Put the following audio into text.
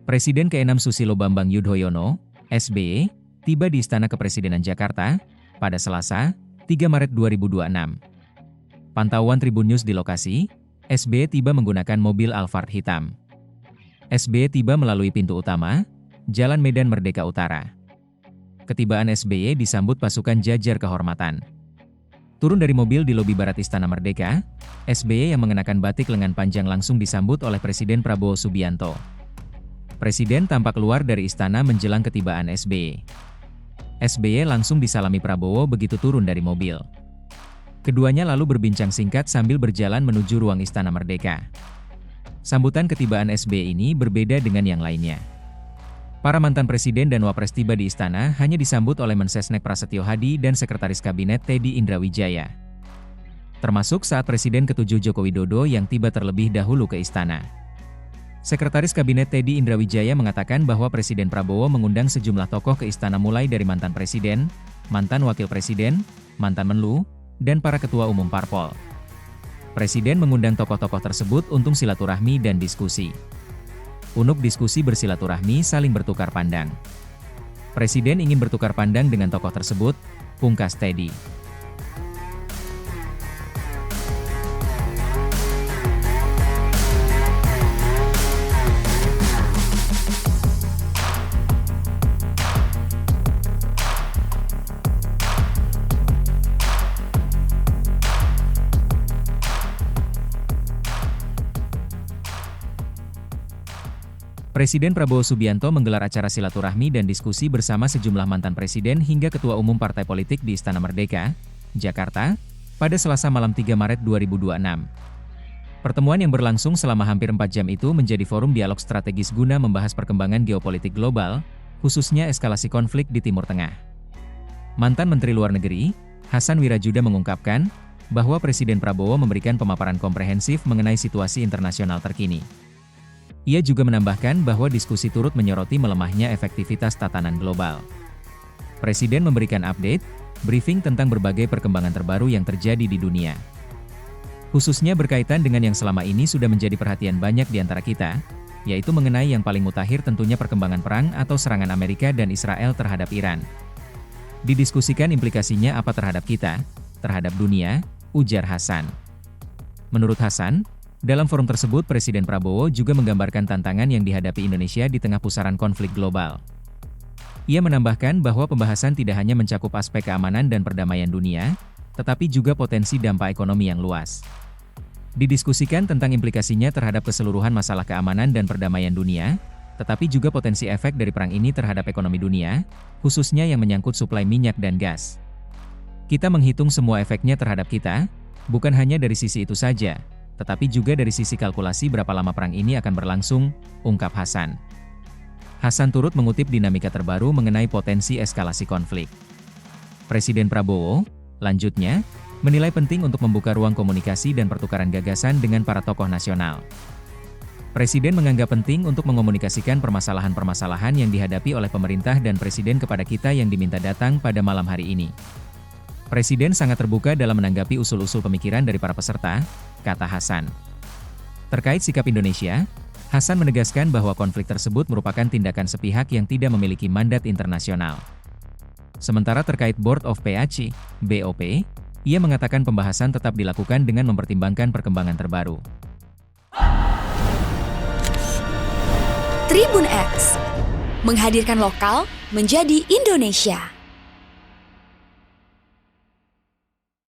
Presiden ke-6 Susilo Bambang Yudhoyono, SBY, tiba di Istana Kepresidenan Jakarta pada Selasa, 3 Maret 2026. Pantauan Tribun News di lokasi, SBY tiba menggunakan mobil Alphard hitam. SBY tiba melalui pintu utama, Jalan Medan Merdeka Utara. Ketibaan SBY disambut pasukan jajar kehormatan. Turun dari mobil di lobi barat Istana Merdeka, SBY yang mengenakan batik lengan panjang langsung disambut oleh Presiden Prabowo Subianto. Presiden tampak keluar dari istana menjelang ketibaan SBY. SBY langsung disalami Prabowo begitu turun dari mobil. Keduanya lalu berbincang singkat sambil berjalan menuju ruang Istana Merdeka. Sambutan ketibaan SBY ini berbeda dengan yang lainnya. Para mantan presiden dan wapres tiba di istana hanya disambut oleh Mensesnek Prasetyo Hadi dan Sekretaris Kabinet Teddy Indrawijaya. Termasuk saat Presiden ke-7 Joko Widodo yang tiba terlebih dahulu ke istana. Sekretaris Kabinet Teddy Indrawijaya mengatakan bahwa Presiden Prabowo mengundang sejumlah tokoh ke istana mulai dari mantan presiden, mantan wakil presiden, mantan menlu, dan para ketua umum parpol. Presiden mengundang tokoh-tokoh tersebut untuk silaturahmi dan diskusi. Untuk diskusi bersilaturahmi saling bertukar pandang. Presiden ingin bertukar pandang dengan tokoh tersebut, pungkas Teddy. Presiden Prabowo Subianto menggelar acara silaturahmi dan diskusi bersama sejumlah mantan presiden hingga ketua umum partai politik di Istana Merdeka, Jakarta, pada Selasa malam 3 Maret 2026. Pertemuan yang berlangsung selama hampir 4 jam itu menjadi forum dialog strategis guna membahas perkembangan geopolitik global, khususnya eskalasi konflik di Timur Tengah. Mantan Menteri Luar Negeri, Hasan Wirajuda mengungkapkan bahwa Presiden Prabowo memberikan pemaparan komprehensif mengenai situasi internasional terkini. Ia juga menambahkan bahwa diskusi turut menyoroti melemahnya efektivitas tatanan global. Presiden memberikan update, briefing tentang berbagai perkembangan terbaru yang terjadi di dunia. Khususnya berkaitan dengan yang selama ini sudah menjadi perhatian banyak di antara kita, yaitu mengenai yang paling mutakhir tentunya perkembangan perang atau serangan Amerika dan Israel terhadap Iran. Didiskusikan implikasinya apa terhadap kita, terhadap dunia, ujar Hasan. Menurut Hasan, dalam forum tersebut Presiden Prabowo juga menggambarkan tantangan yang dihadapi Indonesia di tengah pusaran konflik global. Ia menambahkan bahwa pembahasan tidak hanya mencakup aspek keamanan dan perdamaian dunia, tetapi juga potensi dampak ekonomi yang luas. Didiskusikan tentang implikasinya terhadap keseluruhan masalah keamanan dan perdamaian dunia, tetapi juga potensi efek dari perang ini terhadap ekonomi dunia, khususnya yang menyangkut suplai minyak dan gas. Kita menghitung semua efeknya terhadap kita, bukan hanya dari sisi itu saja, tetapi juga dari sisi kalkulasi berapa lama perang ini akan berlangsung, ungkap Hasan. Hasan turut mengutip dinamika terbaru mengenai potensi eskalasi konflik. Presiden Prabowo, lanjutnya, menilai penting untuk membuka ruang komunikasi dan pertukaran gagasan dengan para tokoh nasional. Presiden menganggap penting untuk mengomunikasikan permasalahan-permasalahan yang dihadapi oleh pemerintah dan Presiden kepada kita yang diminta datang pada malam hari ini. Presiden sangat terbuka dalam menanggapi usul-usul pemikiran dari para peserta, kata Hasan. Terkait sikap Indonesia, Hasan menegaskan bahwa konflik tersebut merupakan tindakan sepihak yang tidak memiliki mandat internasional. Sementara terkait Board of PAC, BOP, ia mengatakan pembahasan tetap dilakukan dengan mempertimbangkan perkembangan terbaru. Tribun X menghadirkan lokal menjadi Indonesia.